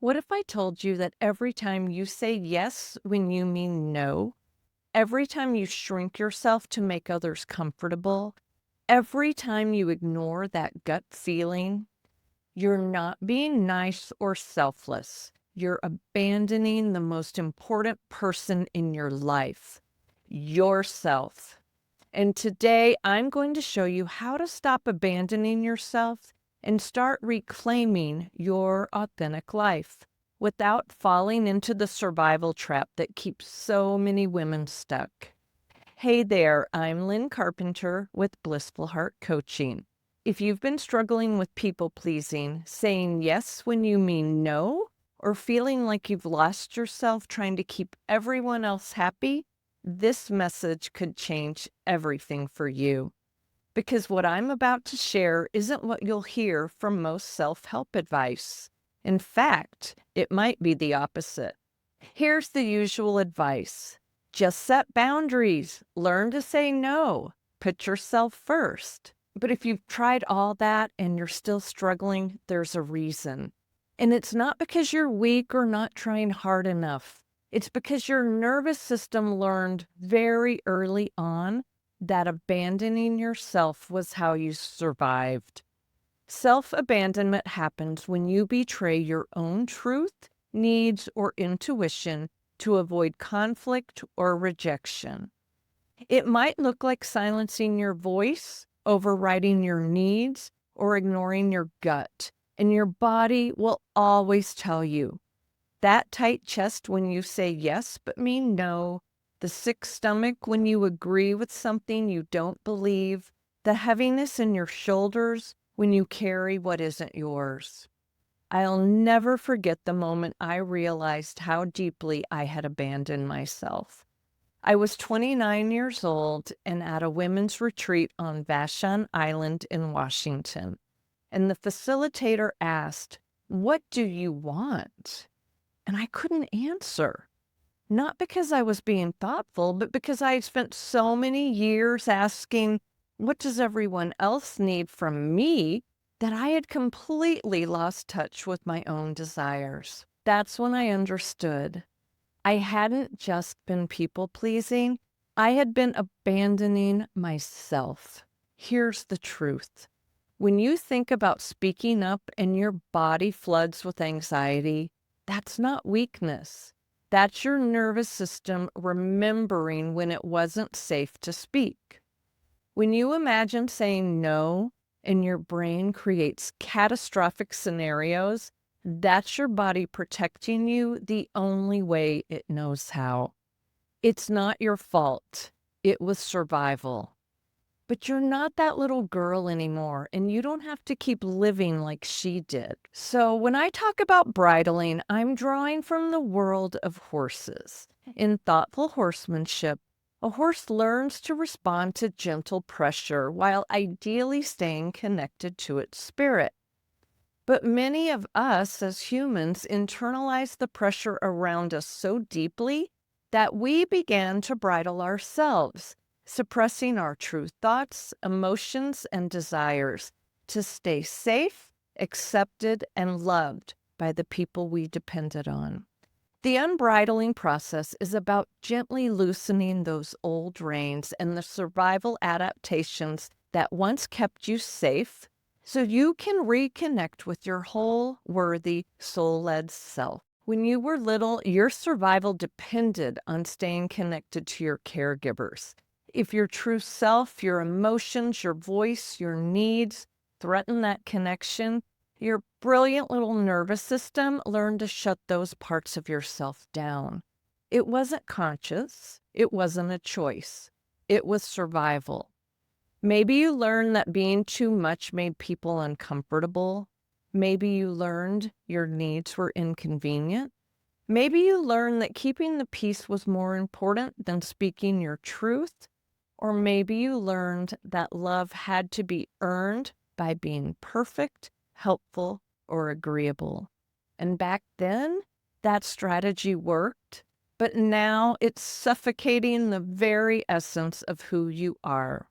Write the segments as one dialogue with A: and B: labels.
A: What if I told you that every time you say yes when you mean no, every time you shrink yourself to make others comfortable, every time you ignore that gut feeling, you're not being nice or selfless. You're abandoning the most important person in your life, yourself. And today I'm going to show you how to stop abandoning yourself and start reclaiming your authentic life without falling into the survival trap that keeps so many women stuck. Hey there, I'm Lynn Carpenter with Blissful Heart Coaching. If you've been struggling with people pleasing, saying yes when you mean no, or feeling like you've lost yourself trying to keep everyone else happy, this message could change everything for you. Because what I'm about to share isn't what you'll hear from most self-help advice. In fact, it might be the opposite. Here's the usual advice. Just set boundaries, learn to say no, put yourself first. But if you've tried all that and you're still struggling, there's a reason. And it's not because you're weak or not trying hard enough. It's because your nervous system learned very early on that abandoning yourself was how you survived. Self-abandonment happens when you betray your own truth, needs, or intuition to avoid conflict or rejection. It might look like silencing your voice, overriding your needs, or ignoring your gut, and your body will always tell you. That tight chest when you say yes but mean no, the sick stomach when you agree with something you don't believe, the heaviness in your shoulders when you carry what isn't yours. I'll never forget the moment I realized how deeply I had abandoned myself. I was 29 years old and at a women's retreat on Vashon Island in Washington. And the facilitator asked, "What do you want?" And I couldn't answer. Not because I was being thoughtful, but because I had spent so many years asking, what does everyone else need from me, that I had completely lost touch with my own desires. That's when I understood. I hadn't just been people-pleasing, I had been abandoning myself. Here's the truth. When you think about speaking up and your body floods with anxiety, that's not weakness. That's your nervous system remembering when it wasn't safe to speak. When you imagine saying no and your brain creates catastrophic scenarios, that's your body protecting you the only way it knows how. It's not your fault. It was survival. But you're not that little girl anymore, and you don't have to keep living like she did. So when I talk about bridling, I'm drawing from the world of horses. In thoughtful horsemanship, a horse learns to respond to gentle pressure while ideally staying connected to its spirit. But many of us as humans internalize the pressure around us so deeply that we began to bridle ourselves, suppressing our true thoughts, emotions, and desires to stay safe, accepted, and loved by the people we depended on. The unbridling process is about gently loosening those old reins and the survival adaptations that once kept you safe, so you can reconnect with your whole, worthy, soul-led self. When you were little, your survival depended on staying connected to your caregivers. If your true self, your emotions, your voice, your needs threaten that connection, your brilliant little nervous system learned to shut those parts of yourself down. It wasn't conscious. It wasn't a choice. It was survival. Maybe you learned that being too much made people uncomfortable. Maybe you learned your needs were inconvenient. Maybe you learned that keeping the peace was more important than speaking your truth. Or maybe you learned that love had to be earned by being perfect, helpful, or agreeable. And back then, that strategy worked. But now it's suffocating the very essence of who you are.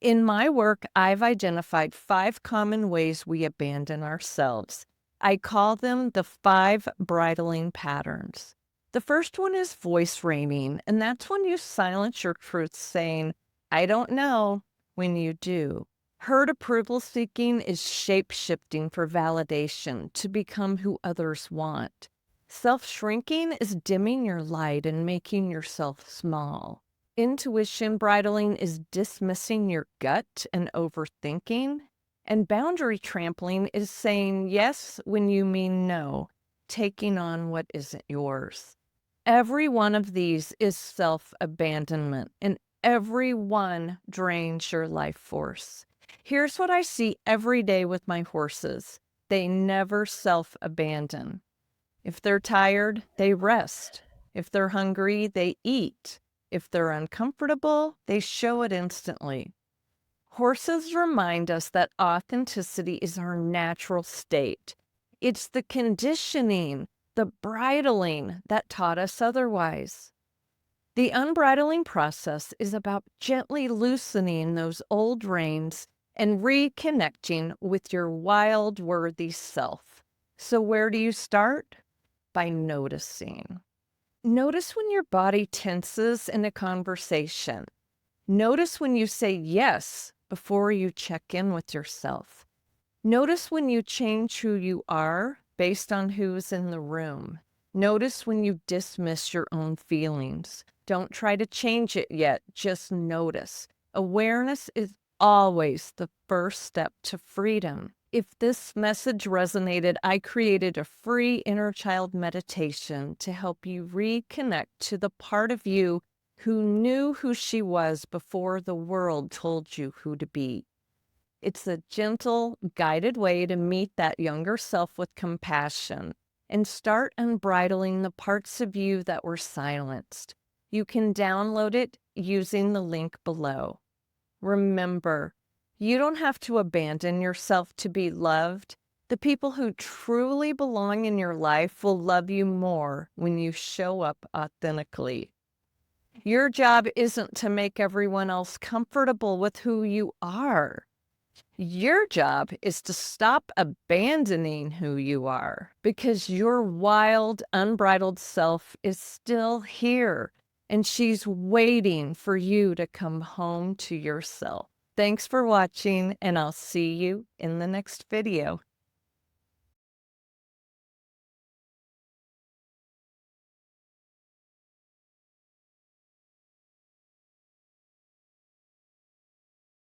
A: In my work, I've identified 5 common ways we abandon ourselves. I call them the 5 bridling patterns. The first one is voice reigning, and that's when you silence your truth saying, I don't know, when you do. Herd approval seeking is shape shifting for validation to become who others want. Self shrinking is dimming your light and making yourself small. Intuition bridling is dismissing your gut and overthinking. And boundary trampling is saying yes when you mean no, taking on what isn't yours. Every one of these is self-abandonment, and every one drains your life force. Here's what I see every day with my horses. They never self-abandon. If they're tired, they rest. If they're hungry, they eat. If they're uncomfortable, they show it instantly. Horses remind us that authenticity is our natural state. It's the conditioning, the bridling that taught us otherwise. The unbridling process is about gently loosening those old reins and reconnecting with your wild, worthy self. So where do you start? By noticing. Notice when your body tenses in a conversation. Notice when you say yes before you check in with yourself. Notice when you change who you are based on who's in the room. Notice when you dismiss your own feelings. Don't try to change it yet, just notice. Awareness is always the first step to freedom. If this message resonated, I created a free inner child meditation to help you reconnect to the part of you who knew who she was before the world told you who to be. It's a gentle, guided way to meet that younger self with compassion and start unbridling the parts of you that were silenced. You can download it using the link below. Remember, you don't have to abandon yourself to be loved. The people who truly belong in your life will love you more when you show up authentically. Your job isn't to make everyone else comfortable with who you are. Your job is to stop abandoning who you are because your wild, unbridled self is still here and she's waiting for you to come home to yourself. Thanks for watching, and I'll see you in the next video.